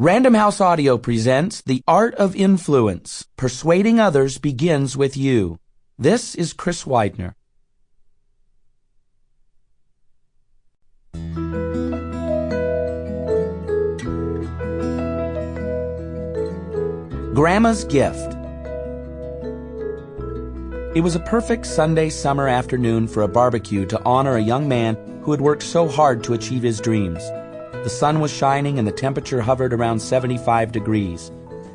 Random House Audio presents The Art of Influence. Persuading others begins with you. This is Chris Widener. Grandma's Gift. It was a perfect Sunday summer afternoon for a barbecue to honor a young man who had worked so hard to achieve his dreams. The sun was shining and the temperature hovered around 75 degrees.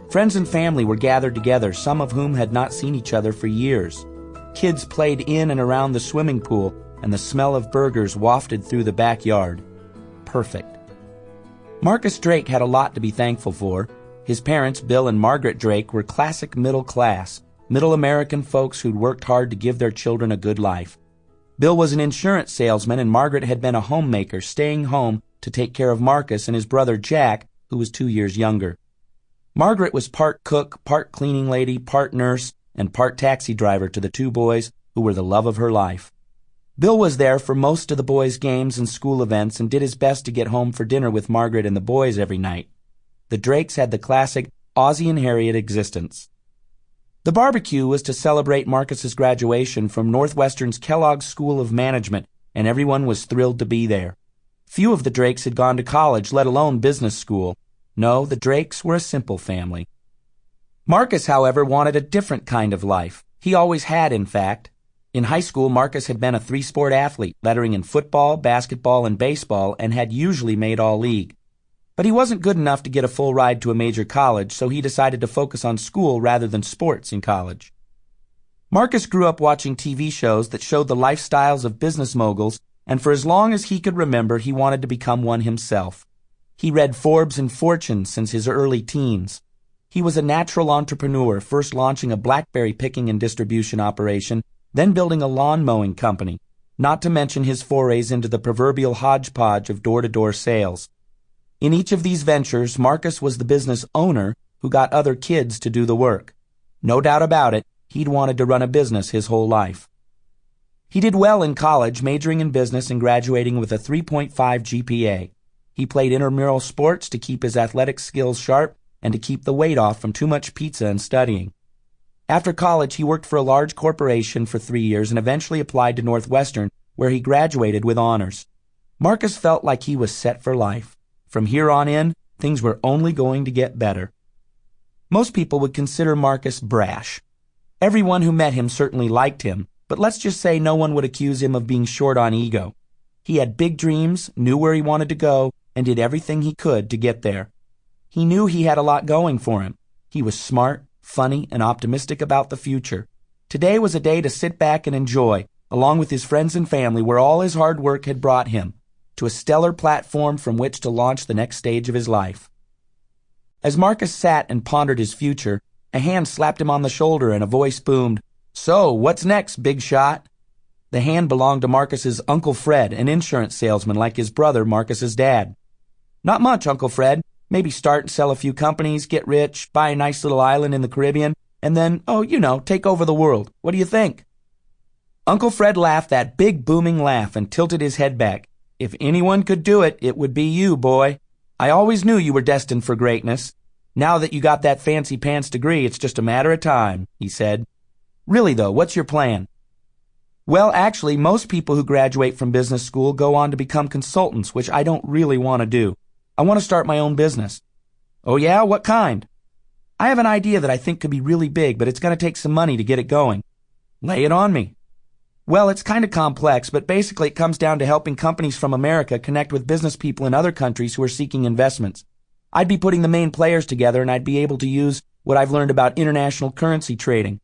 Friends and family were gathered together, some of whom had not seen each other for years. Kids played in and around the swimming pool, and the smell of burgers wafted through the backyard. Perfect. Marcus Drake had a lot to be thankful for. His parents, Bill and Margaret Drake, were classic middle class, middle American folks who'd worked hard to give their children a good life. Bill was an insurance salesman and Margaret had been a homemaker, staying home to take care of Marcus and his brother Jack, who was 2 years younger. Margaret was part cook, part cleaning lady, part nurse, and part taxi driver to the two boys who were the love of her life. Bill was there for most of the boys' games and school events and did his best to get home for dinner with Margaret and the boys every night. The Drakes had the classic Ozzie and Harriet existence. The barbecue was to celebrate Marcus's graduation from Northwestern's Kellogg School of Management, and everyone was thrilled to be there. Few of the Drakes had gone to college, let alone business school. No, the Drakes were a simple family. Marcus, however, wanted a different kind of life. He always had, in fact. In high school, Marcus had been a three-sport athlete, lettering in football, basketball, and baseball, and had usually made all-league. But he wasn't good enough to get a full ride to a major college, so he decided to focus on school rather than sports in college. Marcus grew up watching TV shows that showed the lifestyles of business moguls, and for as long as he could remember, he wanted to become one himself. He read Forbes and Fortune since his early teens. He was a natural entrepreneur, first launching a BlackBerry picking and distribution operation, then building a lawn mowing company, not to mention his forays into the proverbial hodgepodge of door-to-door sales. In each of these ventures, Marcus was the business owner who got other kids to do the work. No doubt about it, he'd wanted to run a business his whole life. He did well in college, majoring in business and graduating with a 3.5 GPA. He played intramural sports to keep his athletic skills sharp and to keep the weight off from too much pizza and studying. After college, he worked for a large corporation for 3 years and eventually applied to Northwestern, where he graduated with honors. Marcus felt like he was set for life. From here on in, things were only going to get better. Most people would consider Marcus brash. Everyone who met him certainly liked him, but let's just say no one would accuse him of being short on ego. He had big dreams, knew where he wanted to go, and did everything he could to get there. He knew he had a lot going for him. He was smart, funny, and optimistic about the future. Today was a day to sit back and enjoy, along with his friends and family, where all his hard work had brought him, to a stellar platform from which to launch the next stage of his life. As Marcus sat and pondered his future, a hand slapped him on the shoulder and a voice boomed, "So, what's next, big shot?" The hand belonged to Marcus's Uncle Fred, an insurance salesman like his brother, Marcus's dad. "Not much, Uncle Fred. Maybe start and sell a few companies, get rich, buy a nice little island in the Caribbean, and then, take over the world. What do you think?" Uncle Fred laughed that big booming laugh and tilted his head back. "If anyone could do it, it would be you, boy. I always knew you were destined for greatness. Now that you got that fancy pants degree, it's just a matter of time," he said. "Really though, what's your plan?" "Well, actually, most people who graduate from business school go on to become consultants, which I don't really want to do. I want to start my own business." "Oh yeah? What kind?" "I have an idea that I think could be really big, but it's going to take some money to get it going." "Lay it on me." "Well, it's kind of complex, but basically it comes down to helping companies from America connect with business people in other countries who are seeking investments. I'd be putting the main players together and I'd be able to use what I've learned about international currency trading.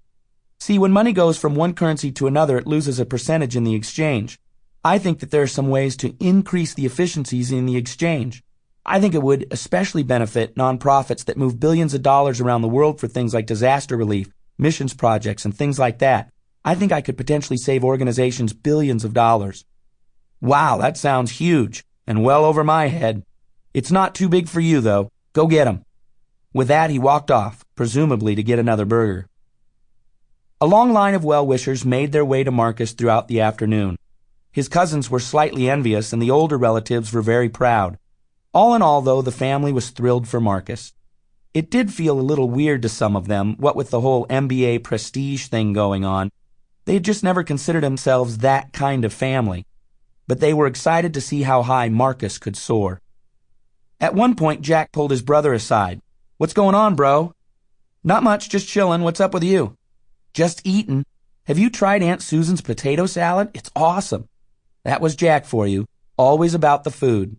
See, when money goes from one currency to another, it loses a percentage in the exchange. I think that there are some ways to increase the efficiencies in the exchange. I think it would especially benefit nonprofits that move billions of dollars around the world for things like disaster relief, missions projects, and things like that. I think I could potentially save organizations billions of dollars." "Wow, that sounds huge, and well over my head. It's not too big for you, though. Go get 'em." With that, he walked off, presumably to get another burger. A long line of well-wishers made their way to Marcus throughout the afternoon. His cousins were slightly envious, and the older relatives were very proud. All in all, though, the family was thrilled for Marcus. It did feel a little weird to some of them, what with the whole MBA prestige thing going on. They had just never considered themselves that kind of family. But they were excited to see how high Marcus could soar. At one point, Jack pulled his brother aside. "What's going on, bro?" "Not much, just chillin'. What's up with you?" "Just eatin'. Have you tried Aunt Susan's potato salad? It's awesome." That was Jack for you, always about the food.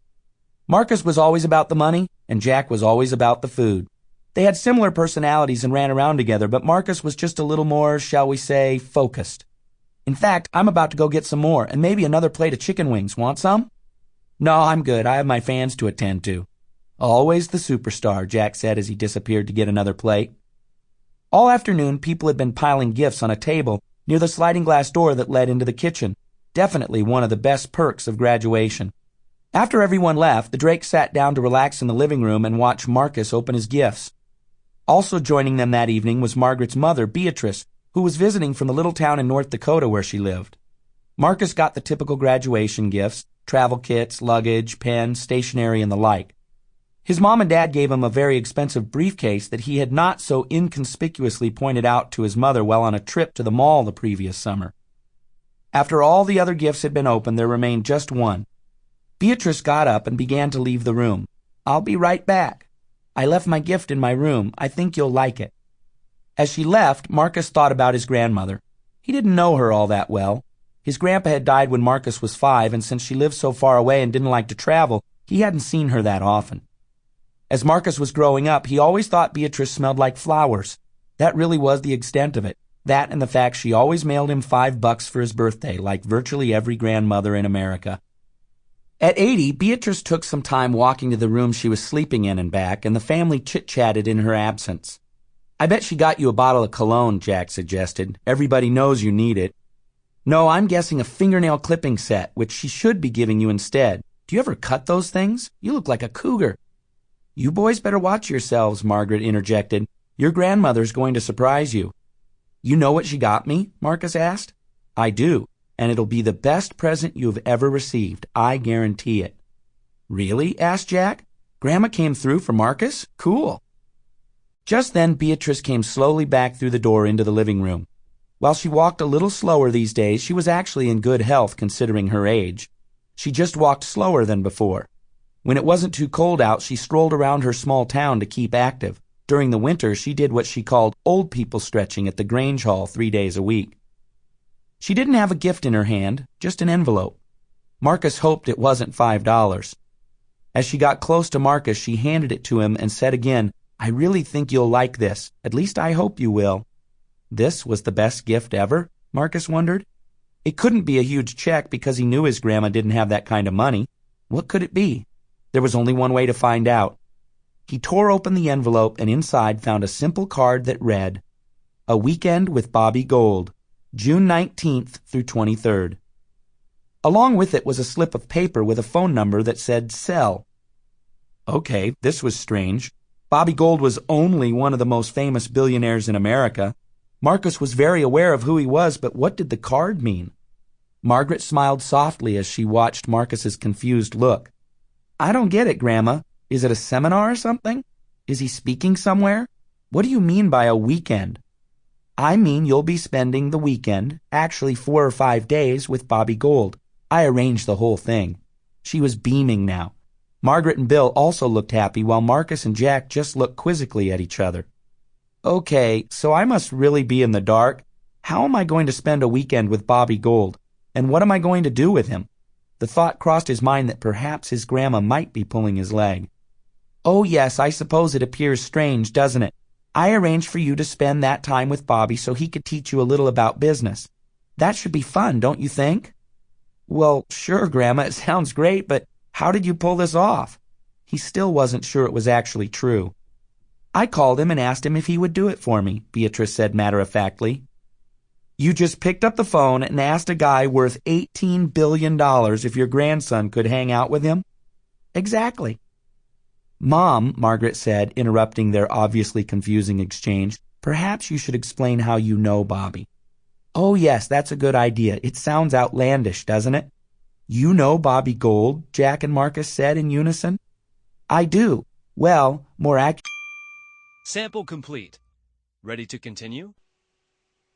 Marcus was always about the money, and Jack was always about the food. They had similar personalities and ran around together, but Marcus was just a little more, shall we say, focused. "In fact, I'm about to go get some more, and maybe another plate of chicken wings. Want some?" "No, I'm good. I have my fans to attend to." "Always the superstar," Jack said as he disappeared to get another plate. All afternoon, people had been piling gifts on a table near the sliding glass door that led into the kitchen. Definitely one of the best perks of graduation. After everyone left, the Drakes sat down to relax in the living room and watch Marcus open his gifts. Also joining them that evening was Margaret's mother, Beatrice, who was visiting from the little town in North Dakota where she lived. Marcus got the typical graduation gifts, travel kits, luggage, pens, stationery, and the like. His mom and dad gave him a very expensive briefcase that he had not so inconspicuously pointed out to his mother while on a trip to the mall the previous summer. After all the other gifts had been opened, there remained just one. Beatrice got up and began to leave the room. "I'll be right back. I left my gift in my room. I think you'll like it." As she left, Marcus thought about his grandmother. He didn't know her all that well. His grandpa had died when Marcus was 5, and since she lived so far away and didn't like to travel, he hadn't seen her that often. As Marcus was growing up, he always thought Beatrice smelled like flowers. That really was the extent of it. That and the fact she always mailed him $5 for his birthday, like virtually every grandmother in America. At 80, Beatrice took some time walking to the room she was sleeping in and back, and the family chit-chatted in her absence. "I bet she got you a bottle of cologne," Jack suggested. "Everybody knows you need it." "No, I'm guessing a fingernail clipping set, which she should be giving you instead. Do you ever cut those things? You look like a cougar." "You boys better watch yourselves," Margaret interjected. "Your grandmother's going to surprise you." "You know what she got me?" Marcus asked. "I do. And it'll be the best present you've ever received. I guarantee it." "Really?" asked Jack. "Grandma came through for Marcus? Cool." Just then, Beatrice came slowly back through the door into the living room. While she walked a little slower these days, she was actually in good health considering her age. She just walked slower than before. When it wasn't too cold out, she strolled around her small town to keep active. During the winter, she did what she called old people stretching at the Grange Hall 3 days a week. She didn't have a gift in her hand, just an envelope. Marcus hoped it wasn't $5. As she got close to Marcus, she handed it to him and said again, "I really think you'll like this. At least I hope you will." This was the best gift ever? Marcus wondered. It couldn't be a huge check because he knew his grandma didn't have that kind of money. What could it be? There was only one way to find out. He tore open the envelope and inside found a simple card that read, "A weekend with Bobby Gold, June 19th through 23rd. Along with it was a slip of paper with a phone number that said sell. Okay, this was strange. Bobby Gold was only one of the most famous billionaires in America. Marcus was very aware of who he was, but what did the card mean? Margaret smiled softly as she watched Marcus's confused look. "I don't get it, Grandma. Is it a seminar or something? Is he speaking somewhere? What do you mean by a weekend?" "I mean you'll be spending the weekend, actually 4 or 5 days, with Bobby Gold. I arranged the whole thing." She was beaming now. Margaret and Bill also looked happy, while Marcus and Jack just looked quizzically at each other. "Okay, so I must really be in the dark. How am I going to spend a weekend with Bobby Gold? And what am I going to do with him?" The thought crossed his mind that perhaps his grandma might be pulling his leg. "Oh yes, I suppose it appears strange, doesn't it? I arranged for you to spend that time with Bobby so he could teach you a little about business. That should be fun, don't you think?" "Well, sure, Grandma, it sounds great, but how did you pull this off?" He still wasn't sure it was actually true. "I called him and asked him if he would do it for me," Beatrice said matter-of-factly. "You just picked up the phone and asked a guy worth $18 billion if your grandson could hang out with him?" "Exactly." "Mom," Margaret said, interrupting their obviously confusing exchange, "perhaps you should explain how you know Bobby." "Oh yes, that's a good idea. It sounds outlandish, doesn't it?" "You know Bobby Gold?" Jack and Marcus said in unison. I do. Well, more accurate. Sample complete. Ready to continue?